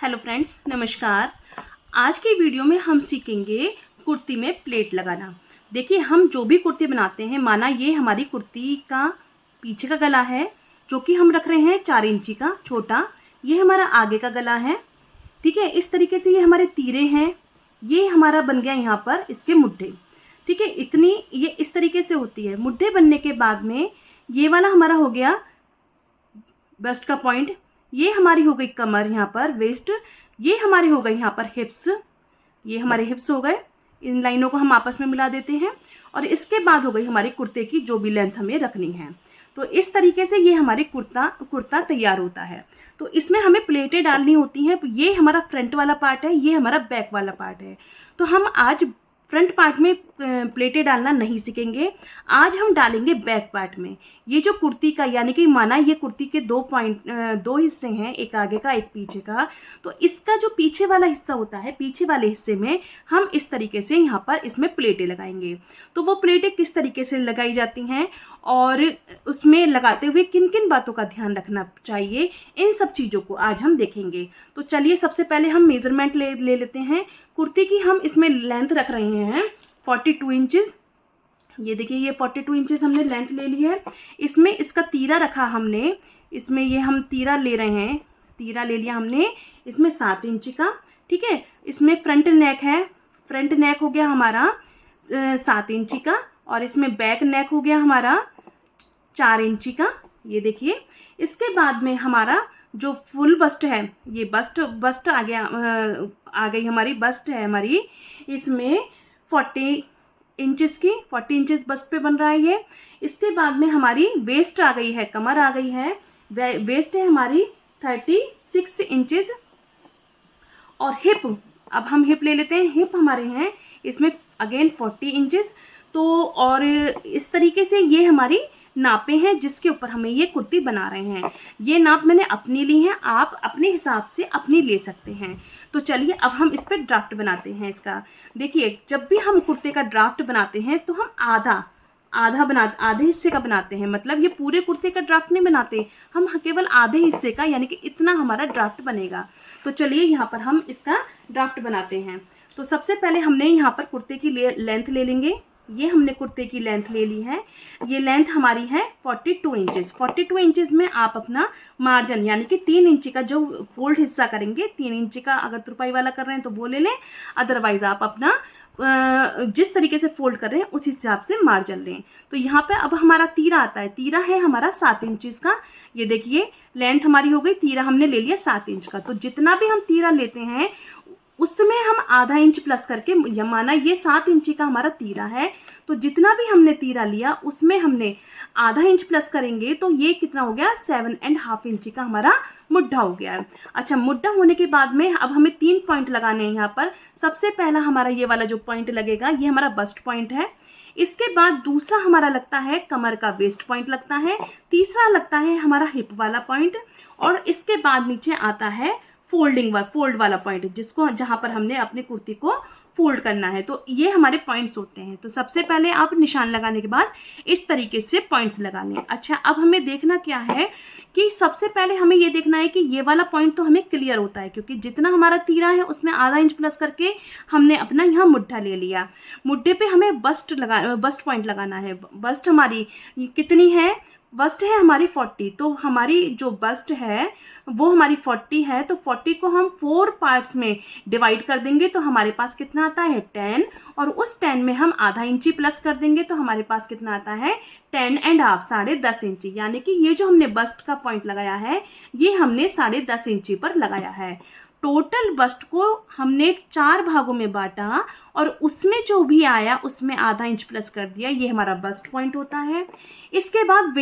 Hello friends, नमस्कार। आज की वीडियो में हम सीखेंगे कुर्ती में प्लेट लगाना। देखिए, हम जो भी कुर्ती बनाते हैं, माना ये हमारी कुर्ती का पीछे का गला है जो कि हम रख रहे हैं 4 इंची का छोटा। ये हमारा आगे का गला है, ठीक है। इस तरीके से ये हमारे तीरे हैं। ये हमारा बन गया यहाँ पर इसके मुड्ढे, ठीक है। इतनी ये इस तरीके से होती है। मुड्ढे बनने के बाद में ये वाला हमारा हो गया वेस्ट का पॉइंट। ये हमारी हो गई कमर, यहाँ पर वेस्ट। ये हमारे हो गए यहाँ पर हिप्स। ये हमारे हिप्स हो गए। इन लाइनों को हम आपस में मिला देते हैं और इसके बाद हो गई हमारी कुर्ते की जो भी लेंथ हमें रखनी है। तो इस तरीके से ये हमारी कुर्ता तैयार होता है। तो इसमें हमें प्लेटें डालनी होती हैं। ये हमारा फ्रंट वाला पार्ट है, ये हमारा बैक वाला पार्ट है। तो हम आज फ्रंट पार्ट में प्लेटें डालना नहीं सीखेंगे, आज हम डालेंगे बैक पार्ट में। ये जो कुर्ती का, यानी कि माना ये कुर्ती के दो हिस्से हैं, एक आगे का एक पीछे का। तो इसका जो पीछे वाला हिस्सा होता है, पीछे वाले हिस्से में हम इस तरीके से यहाँ पर इसमें प्लेटें लगाएंगे। तो वो प्लेटें किस तरीके से लगाई जाती हैं और उसमें लगाते हुए किन किन बातों का ध्यान रखना चाहिए, इन सब चीज़ों को आज हम देखेंगे। तो चलिए, सबसे पहले हम मेजरमेंट ले लेते हैं कुर्ती की। हम इसमें लेंथ रख रहे हैं 42 इंचेस। ये देखिए, ये 42 इंचेस हमने लेंथ ले ली है। इसमें इसका तीरा रखा हमने, इसमें ये हम तीरा ले रहे हैं, तीरा ले लिया हमने इसमें 7 इंच का, ठीक है। इसमें फ्रंट नेक है, फ्रंट नेक हो गया हमारा 7 इंची का, और इसमें बैक नेक हो गया हमारा 4 इंची का। ये देखिए, इसके बाद में हमारा जो फुल बस्ट है, ये बस्ट आ गया, आ गई हमारी बस्ट है हमारी। इसमें 40 इंचेस की, 40 इंचेस बस्ट पे बन रहा है ये। इसके बाद में हमारी वेस्ट आ गई है, कमर आ गई है। वेस्ट है हमारी 36 इंचेस। और हिप, अब हम हिप ले लेते हैं। हिप हमारे हैं इसमें अगेन 40 इंचेस। तो और इस तरीके से ये हमारी नापे हैं जिसके ऊपर हमें ये कुर्ती बना रहे हैं। ये नाप मैंने अपनी ली है, आप अपने हिसाब से अपनी ले सकते हैं। तो चलिए, अब हम इस पर ड्राफ्ट बनाते हैं इसका। देखिए, जब भी हम कुर्ते का ड्राफ्ट बनाते हैं तो हम आधे हिस्से का बनाते हैं। मतलब ये पूरे कुर्ते का ड्राफ्ट नहीं बनाते, हम केवल आधे हिस्से का, यानी कि इतना हमारा ड्राफ्ट बनेगा। तो चलिए, यहाँ पर हम इसका ड्राफ्ट बनाते हैं। तो सबसे पहले हमने यहाँ पर कुर्ते की लेंथ ले लेंगे। ये हमने कुर्ते की लेंथ ले ली है। ये लेंथ हमारी है 42 इंचेस। 42 इंचेस में आप अपना मार्जिन, यानी कि 3 इंची का जो फोल्ड हिस्सा करेंगे, 3 इंची का अगर तुरपाई वाला कर रहे हैं तो वो ले लें, अदरवाइज आप अपना जिस तरीके से फोल्ड कर रहे हैं उस हिसाब से मार्जिन लें। तो यहाँ पे अब हमारा तीरा आता है। तीरा है हमारा 7 इंचेस का। ये देखिए, लेंथ हमारी हो गई, तीरा हमने ले लिया 7 इंच का। तो जितना भी हम तीरा लेते हैं उसमें हम आधा इंच प्लस करके, माना ये 7 इंची का हमारा तीरा है, तो जितना भी हमने तीरा लिया उसमें हमने आधा इंच प्लस करेंगे, तो ये कितना हो गया, 7.5 इंची का हमारा मुड्ढा हो गया। अच्छा, मुड्ढा होने के बाद में अब हमें 3 पॉइंट लगाने हैं यहाँ पर। सबसे पहला हमारा ये वाला जो पॉइंट लगेगा, ये हमारा बस्ट पॉइंट है। इसके बाद दूसरा हमारा लगता है कमर का वेस्ट पॉइंट लगता है। तीसरा लगता है हमारा हिप वाला पॉइंट। और इसके बाद नीचे आता है फोल्ड वाला पॉइंट, जिसको जहां पर हमने अपनी कुर्ती को फोल्ड करना है। तो ये हमारे पॉइंट्स होते हैं। तो सबसे पहले आप निशान लगाने के बाद इस तरीके से पॉइंट्स लगा लें। अच्छा, अब हमें देखना क्या है कि सबसे पहले हमें ये देखना है कि ये वाला पॉइंट तो हमें क्लियर होता है, क्योंकि जितना हमारा तीरा है उसमें आधा इंच प्लस करके हमने अपना यहाँ मुड्ढा ले लिया। मुड्ढे पे हमें बस्ट पॉइंट लगाना है। बस्ट हमारी कितनी है, बस्ट है हमारी 40। तो हमारी जो बस्ट है वो हमारी 40 है। तो 40 को हम 4 पार्ट्स में डिवाइड कर देंगे तो हमारे पास कितना आता है, 10। और उस 10 में हम आधा इंची प्लस कर देंगे तो हमारे पास कितना आता है, 10.5, 10.5 इंची। यानी कि ये जो हमने बस्ट का पॉइंट लगाया है ये हमने 10.5 इंची पर लगाया है। टोटल बस्ट को हमने 4 भागों में बांटा और उसमें जो भी आया उसमें आधा इंच प्लस कर दिया। ये हमारा बस्ट पॉइंट होता है। इसके बाद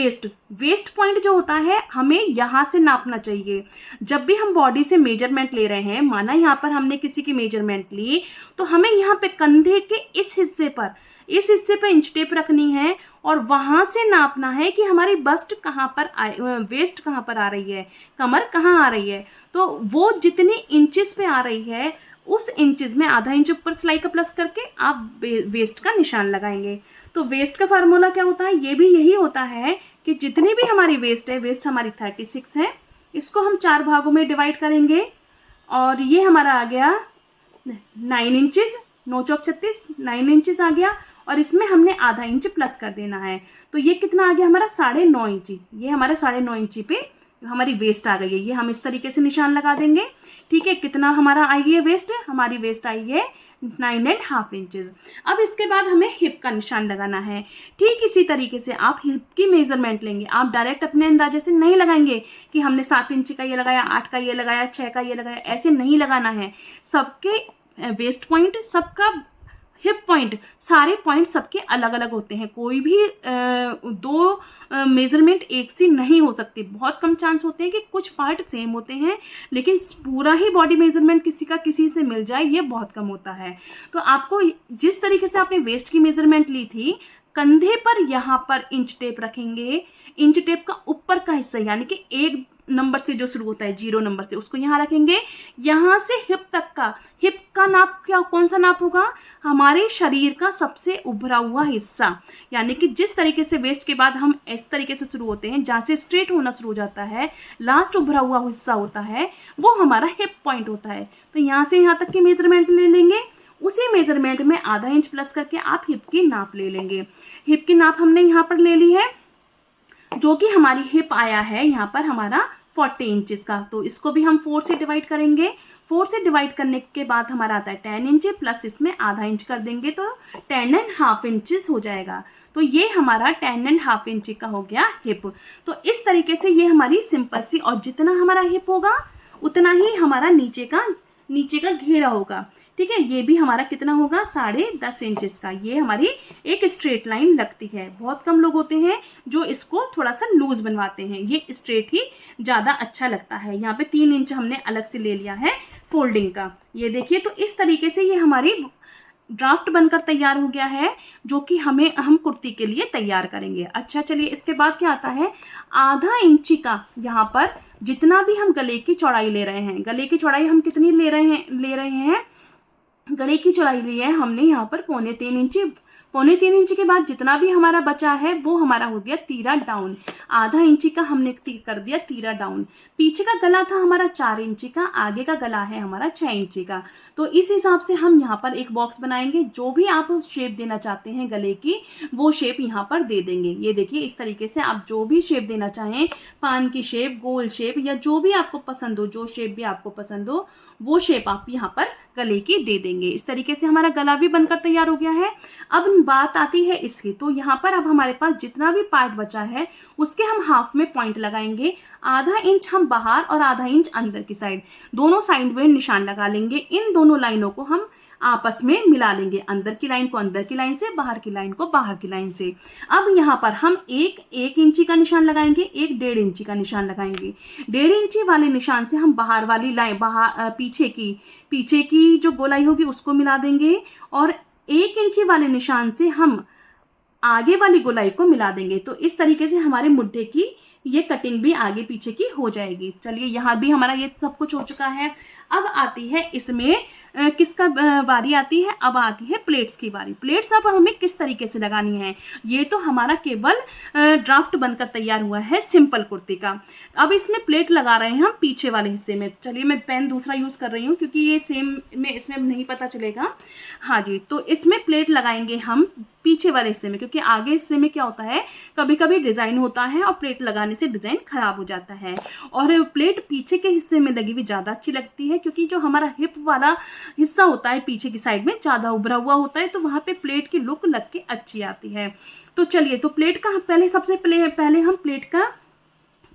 वेस्ट पॉइंट जो होता है हमें यहाँ से नापना चाहिए। जब भी हम बॉडी से मेजरमेंट ले रहे हैं, माना यहाँ पर हमने किसी की मेजरमेंट ली, तो हमें यहाँ पे कंधे के इस हिस्से पर इंच टेप रखनी है और वहां से नापना है कि हमारी बस्ट कहाँ पर वेस्ट कहाँ पर आ रही है, कमर कहाँ आ रही है। तो वो जितने इंचेस पे आ रही है उस इंचेस में आधा इंच ऊपर सिलाई का प्लस करके आप वेस्ट का निशान लगाएंगे। तो वेस्ट का फार्मूला क्या होता है, ये भी यही होता है कि जितनी भी हमारी वेस्ट है, वेस्ट हमारी 36 है, इसको हम 4 भागों में डिवाइड करेंगे और ये हमारा आ गया 9 इंचेस, 9 चौक 36, 9 इंचेस आ गया, और इसमें हमने आधा इंच प्लस कर देना है। तो ये कितना आ गया हमारा 9.5 इंची। ये हमारे 9.5 इंची पे हमारी वेस्ट आ गई है। ये हम इस तरीके से निशान लगा देंगे। ठीक है, कितना हमारा आई है वेस्ट, हमारी वेस्ट आई है 9.5 इंचेस। अब इसके बाद हमें हिप का निशान लगाना है। ठीक इसी तरीके से आप हिप की मेजरमेंट लेंगे। आप डायरेक्ट अपने अंदाजे से नहीं लगाएंगे कि हमने 7 इंच का ये लगाया, 8 का ये लगाया, 6 का ये लगाया, ऐसे नहीं लगाना है। सबके वेस्ट पॉइंट, सबका हिप पॉइंट, सारे पॉइंट सबके अलग अलग होते हैं। कोई भी दो मेजरमेंट एक सी नहीं हो सकती। बहुत कम चांस होते हैं कि कुछ पार्ट सेम होते हैं, लेकिन पूरा ही बॉडी मेजरमेंट किसी का किसी से मिल जाए, ये बहुत कम होता है। तो आपको जिस तरीके से आपने वेस्ट की मेजरमेंट ली थी, कंधे पर यहाँ पर इंच टेप रखेंगे। इंच टेप का ऊपर का हिस्सा यानी कि 1 नंबर से जो शुरू होता है, 0 नंबर से, उसको यहाँ रखेंगे। यहाँ से हिप तक का, हिप का नाप क्या, कौन सा नाप होगा, हमारे शरीर का सबसे उभरा हुआ हिस्सा। यानी कि जिस तरीके से वेस्ट के बाद हम इस तरीके से शुरू होते हैं, जहाँ से स्ट्रेट होना शुरू हो जाता है, लास्ट उभरा हुआ हिस्सा होता है, वो हमारा हिप पॉइंट होता है। तो यहाँ से यहाँ तक की मेजरमेंट ले लेंगे। उसी मेजरमेंट में आधा इंच प्लस करके आप हिप की नाप ले लेंगे। हिप की नाप हमने यहाँ पर ले ली है, जो कि हमारी हिप आया है यहाँ पर हमारा 40 इंचेस का। तो इसको भी हम 4 से डिवाइड करेंगे। 4 से डिवाइड करने के बाद हमारा आता है 10 इंच, प्लस इसमें आधा इंच कर देंगे तो 10.5 इंचेस हो जाएगा। तो ये हमारा 10.5 इंच का हो गया हिप। तो इस तरीके से ये हमारी सिंपल सी, और जितना हमारा हिप होगा उतना ही हमारा नीचे का घेरा होगा। ठीक है, ये भी हमारा कितना होगा 10.5 इंचेस का। ये हमारी एक स्ट्रेट लाइन लगती है। बहुत कम लोग होते हैं जो इसको थोड़ा सा लूज बनवाते हैं, ये स्ट्रेट ही ज्यादा अच्छा लगता है। यहाँ पे 3 इंच हमने अलग से ले लिया है फोल्डिंग का। ये देखिए, तो इस तरीके से ये हमारी ड्राफ्ट बनकर तैयार हो गया है, जो कि हम कुर्ती के लिए तैयार करेंगे। अच्छा, चलिए इसके बाद क्या आता है, आधा इंची का यहाँ पर जितना भी हम गले की चौड़ाई ले रहे हैं, गले की चौड़ाई हम कितनी ले रहे हैं, गले की चौड़ाई ली है हमने यहाँ पर 3.25 इंची। 3.25 इंची के बाद जितना भी हमारा बचा है वो हमारा हो गया तीरा डाउन। आधा इंची का हमने कर दिया तीरा डाउन। पीछे का गला था हमारा 4 इंची का, आगे का गला है हमारा 6 इंची का। तो इस हिसाब से हम यहाँ पर एक बॉक्स बनाएंगे। जो भी आप शेप देना चाहते हैं गले की, वो शेप यहाँ पर दे देंगे। ये देखिए, इस तरीके से आप जो भी शेप देना चाहें, पान की शेप, गोल शेप, या जो भी आपको पसंद हो, जो शेप भी आपको पसंद हो, वो शेप आप यहाँ पर गले की दे देंगे। इस तरीके से हमारा गला भी बनकर तैयार हो गया है। अब बात आती है इसकी, तो यहाँ पर अब हमारे पास जितना भी पार्ट बचा है उसके हम हाफ में पॉइंट लगाएंगे। आधा इंच हम बाहर और आधा इंच अंदर की साइड, दोनों साइड में निशान लगा लेंगे। इन दोनों लाइनों को हम आपस में मिला लेंगे, अंदर की लाइन को अंदर की लाइन से, बाहर की लाइन को बाहर की लाइन से। अब यहाँ पर हम एक इंची का निशान लगाएंगे, एक 1.5 इंची का निशान लगाएंगे। 1.5 इंची वाले निशान से हम बाहर वाली लाइन, पीछे की जो गोलाई होगी उसको मिला देंगे, और 1 इंची वाले निशान से हम आगे वाली गोलाई को मिला देंगे। तो इस तरीके से हमारे मुड्ढे की ये कटिंग भी आगे पीछे की हो जाएगी। चलिए, यहाँ भी हमारा ये सब कुछ हो चुका है। अब आती है इसमें किसका बारी आती है, अब आती है प्लेट्स की बारी। प्लेट्स अब हमें किस तरीके से लगानी है, ये तो हमारा केवल ड्राफ्ट बनकर तैयार हुआ है सिंपल कुर्ती का। अब इसमें प्लेट लगा रहे हैं हम पीछे वाले हिस्से में। चलिए, मैं पेन दूसरा यूज कर रही हूँ क्योंकि ये सेम में इसमें नहीं पता चलेगा। हाँ जी, तो इसमें प्लेट लगाएंगे हम पीछे वाले हिस्से में, क्योंकि आगे हिस्से में क्या होता है, कभी कभी डिजाइन होता है और प्लेट लगाने से डिजाइन खराब हो जाता है। और प्लेट पीछे के हिस्से में लगी हुई ज्यादा अच्छी लगती है, क्योंकि जो हमारा हिप वाला हिस्सा होता है पीछे की साइड में ज्यादा उभरा हुआ होता है, तो वहां पे प्लेट की लुक लग के अच्छी आती है। तो चलिए, तो प्लेट का सबसे पहले हम प्लेट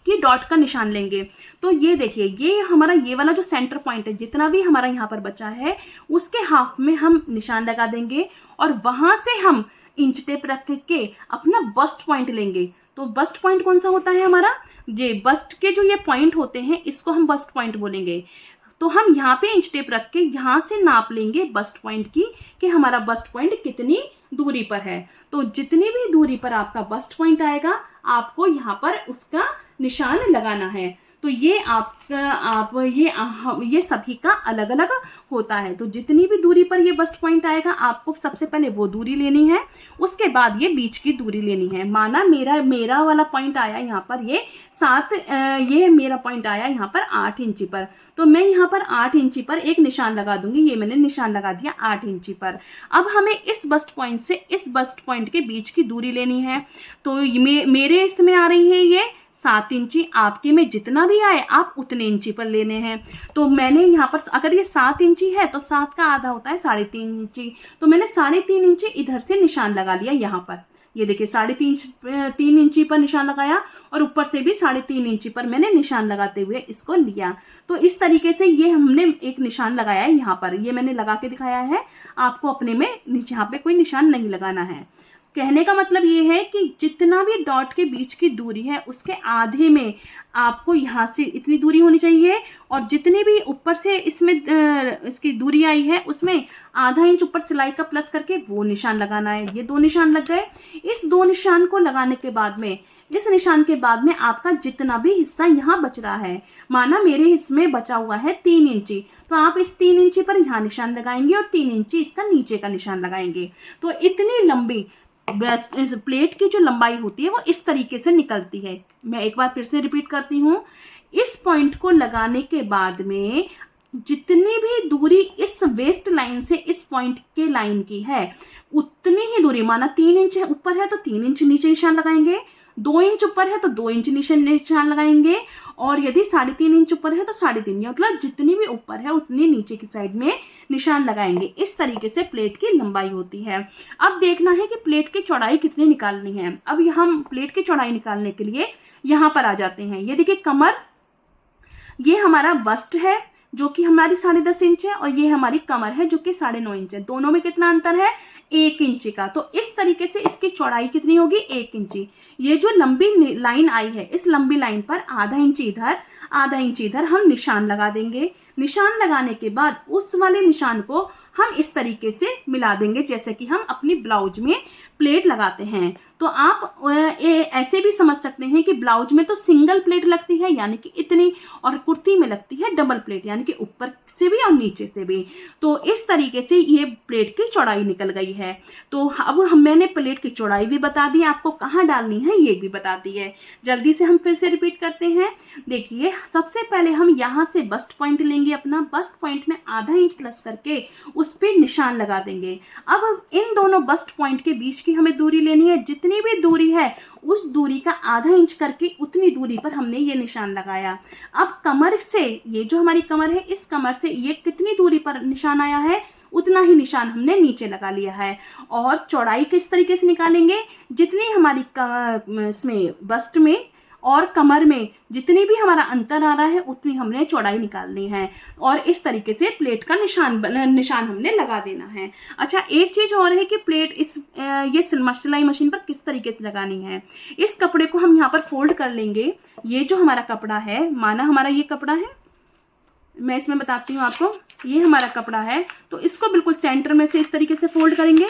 की डॉट का निशान लेंगे। तो ये देखिए, ये हमारा ये वाला जो सेंटर पॉइंट है, जितना भी हमारा यहाँ पर बचा है उसके हाफ में हम निशान लगा देंगे, और वहां से हम इंच टेप रख के अपना बस्ट पॉइंट लेंगे। तो बस्ट पॉइंट कौन सा होता है हमारा, ये बस्ट के जो ये पॉइंट होते हैं इसको हम बस्ट पॉइंट बोलेंगे। तो हम यहाँ पे इंच टेप रख के यहाँ से नाप लेंगे बस्ट पॉइंट की, कि हमारा बस्ट पॉइंट कितनी दूरी पर है। तो जितनी भी दूरी पर आपका बस्ट पॉइंट आएगा, आपको यहाँ पर उसका निशान लगाना है। तो ये ये सभी का अलग अलग होता है। तो जितनी भी दूरी पर ये बस्ट पॉइंट आएगा आपको सबसे पहले वो दूरी लेनी है, उसके बाद ये बीच की दूरी लेनी है। माना मेरा वाला पॉइंट आया यहाँ पर ये 7, ये मेरा पॉइंट आया यहाँ पर 8 इंची पर, तो मैं यहाँ पर 8 इंची पर एक निशान लगा दूंगी। ये मैंने निशान लगा दिया 8 इंची पर। अब हमें इस बस्ट पॉइंट से इस बस्ट पॉइंट के बीच की दूरी लेनी है। तो मेरे इसमें आ रही है ये 7 इंची, आपके में जितना भी आए आप उतने इंची पर लेने हैं। तो मैंने यहाँ पर अगर ये 7 इंची है तो 7 का आधा होता है 3.5 इंची, तो मैंने 3.5 इंची इधर से निशान लगा लिया यहाँ पर। ये देखिए 3.5 इंची पर निशान लगाया और ऊपर से भी 3.5 इंची पर मैंने निशान लगाते हुए इसको लिया। तो इस तरीके से ये हमने एक निशान लगाया है यहाँ पर, ये मैंने लगा के दिखाया है। आपको अपने में यहाँ पे कोई निशान नहीं लगाना है। कहने का मतलब ये है कि जितना भी डॉट के बीच की दूरी है उसके आधे में आपको यहाँ से इतनी दूरी होनी चाहिए, और जितनी भी ऊपर से इसमें इसकी दूरी आई है उसमें आधा इंच ऊपर सिलाई का प्लस करके वो निशान लगाना है। ये 2 निशान लग गए। इस 2 निशान को लगाने के बाद में इस निशान के बाद में आपका जितना भी हिस्सा यहाँ बच रहा है, माना मेरे हिस्से में बचा हुआ है 3 इंची, तो आप इस 3 इंची पर यहाँ निशान लगाएंगे और 3 इंची इसका नीचे का निशान लगाएंगे। तो इतनी लंबी इस प्लेट की जो लंबाई होती है वो इस तरीके से निकलती है। मैं एक बार फिर से रिपीट करती हूँ। इस पॉइंट को लगाने के बाद में जितनी भी दूरी इस वेस्ट लाइन से इस पॉइंट के लाइन की है उतनी ही दूरी, माना 3 इंच ऊपर है तो 3 इंच नीचे निशान लगाएंगे, 2 इंच ऊपर है तो 2 इंच निशान लगाएंगे, और यदि 3.5 इंच ऊपर है तो 3.5, मतलब जितनी भी ऊपर है उतनी नीचे की साइड में निशान लगाएंगे। इस तरीके से प्लेट की लंबाई होती है। अब देखना है कि प्लेट की चौड़ाई कितनी निकालनी है। अब हम प्लेट की चौड़ाई निकालने के लिए यहाँ पर आ जाते हैं। ये देखिए कमर, ये हमारा बस्ट है जो कि हमारी 10.5 इंच है, और ये हमारी कमर है जो कि 9.5 इंच है। दोनों में कितना अंतर है? 1 इंची का। तो इस तरीके से इसकी चौड़ाई कितनी होगी? 1 इंची। ये जो लंबी लाइन आई है इस लंबी लाइन पर आधा इंची इधर आधा इंची इधर हम निशान लगा देंगे। निशान लगाने के बाद उस वाले निशान को हम इस तरीके से मिला देंगे जैसे कि हम अपनी ब्लाउज में प्लेट लगाते हैं। तो आप ऐसे भी समझ सकते हैं कि ब्लाउज में तो सिंगल प्लेट लगती है यानी कि इतनी, और कुर्ती में लगती है डबल प्लेट यानी कि ऊपर से भी और नीचे से भी। तो इस तरीके से ये प्लेट की चौड़ाई निकल गई है। तो अब मैंने प्लेट की चौड़ाई भी बता दी, आपको कहाँ डालनी है ये भी बता दी है। जल्दी से हम फिर से रिपीट करते हैं। देखिए सबसे पहले हम यहाँ से बस्ट पॉइंट लेंगे, अपना बस्ट पॉइंट में आधा इंच प्लस करके उस पर निशान लगा देंगे। अब इन दोनों बस्ट पॉइंट के बीच की हमें दूरी लेनी है। जितनी भी दूरी है उस दूरी का आधा इंच करके उतनी दूरी पर हमने ये निशान लगाया। अब कमर से, ये जो हमारी कमर है इस कमर से ये कितनी दूरी पर निशान आया है उतना ही निशान हमने नीचे लगा लिया है। और चौड़ाई किस तरीके से निकालेंगे? जितनी हमारी इसमें बस्ट में और कमर में जितनी भी हमारा अंतर आ रहा है उतनी हमने चौड़ाई निकालनी है, और इस तरीके से प्लेट का निशान हमने लगा देना है। अच्छा, एक चीज और है कि प्लेट ये सिलाई मशीन पर किस तरीके से लगानी है। इस कपड़े को हम यहाँ पर फोल्ड कर लेंगे। ये जो हमारा कपड़ा है, माना हमारा ये कपड़ा है, मैं इसमें बताती हूँ आपको, ये हमारा कपड़ा है, तो इसको बिल्कुल सेंटर में से इस तरीके से फोल्ड करेंगे।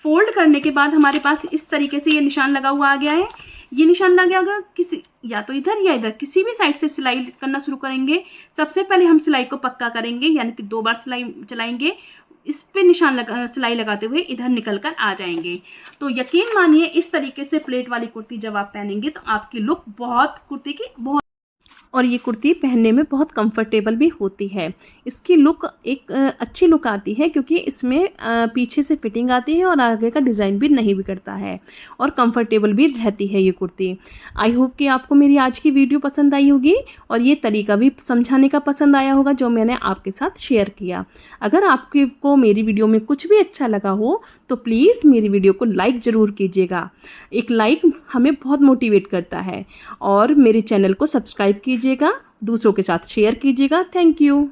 फोल्ड करने के बाद हमारे पास इस तरीके से ये निशान लगा हुआ आ गया है। ये निशान लग गया होगा, किसी या तो इधर या इधर किसी भी साइड से सिलाई करना शुरू करेंगे। सबसे पहले हम सिलाई को पक्का करेंगे यानी कि 2 बार सिलाई चलाएंगे। इस पे निशान सिलाई लगाते हुए इधर निकल कर आ जाएंगे। तो यकीन मानिए इस तरीके से प्लेट वाली कुर्ती जब आप पहनेंगे तो आपकी लुक कुर्ती की बहुत, और ये कुर्ती पहनने में बहुत कंफर्टेबल भी होती है। इसकी लुक एक अच्छी लुक आती है क्योंकि इसमें पीछे से फिटिंग आती है और आगे का डिज़ाइन भी नहीं बिगड़ता है और कंफर्टेबल भी रहती है ये कुर्ती। आई होप कि आपको मेरी आज की वीडियो पसंद आई होगी और ये तरीका भी समझाने का पसंद आया होगा जो मैंने आपके साथ शेयर किया। अगर आपको मेरी वीडियो में कुछ भी अच्छा लगा हो तो प्लीज़ मेरी वीडियो को लाइक ज़रूर कीजिएगा। एक लाइक हमें बहुत मोटिवेट करता है, और मेरे चैनल को सब्सक्राइब कीजिएगा, दूसरों के साथ शेयर कीजिएगा। Thank you.